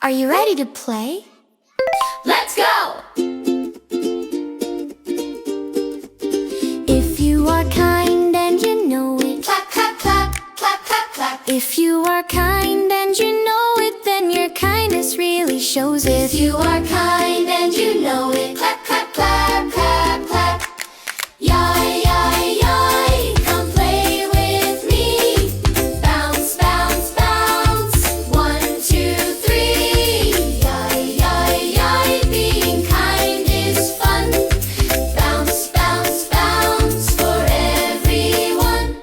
Are you ready to play? Let's go! If you are kind and you know it, Clap, clap, clap, clap, clap, clap. if you are kind and you know it, then your kindness really shows it. If you are kind and you know it, clap, clap, clap, clap, clap. Yai, yai, yai, come play with me. Bounce, bounce, bounce. 1, 2, 3. Yai, yai, yai, being kind is fun. Bounce, bounce, bounce for everyone.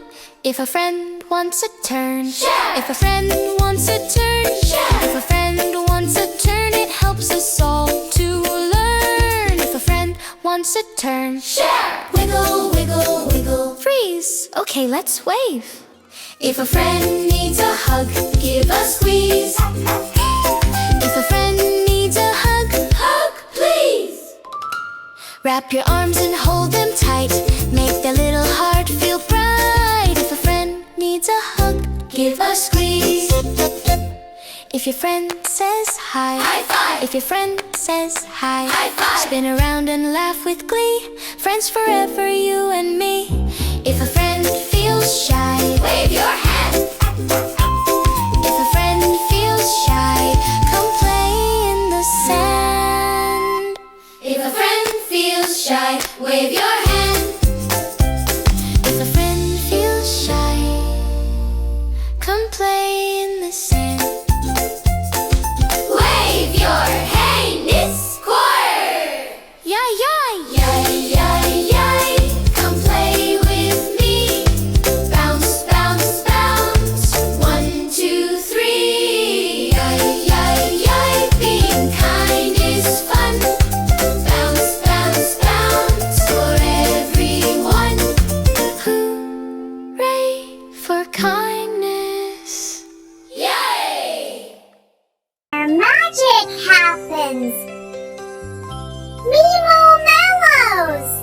If a friend wants a turn, Share. if a friend wants a turn, Share. if a friend wants a turn, it helps us all to learn. If a friend wants a turn, Share. Wiggle, wiggle, wiggle. freeze. Okay, let's wave. If a friend needs a hug, give a squeeze. If a friend needs a hug, Hug, please. wrap your arms and hold them tight. Make their little heart feel bright. If a friend needs a hug, Give a squeeze. if your friend says hi, High five. if your friend says hi, High five. spin around and laugh with glee. Friends forever, you and me. If a friend feels shy, Wave your hand. if a friend feels shy, come play in the sand. If a friend feels shy, wave your hand. If a friend feels shy, come play in the sand. Wave your hand, it's square. Yay, yay! Yay, yay, yay, come play with me. Bounce, bounce, bounce. 1, 2, 3. Yay, yay, yay, being kind is fun. Bounce, bounce, bounce for everyone. Hooray for kindness. Yay! Magic happens! Mimo Mellows!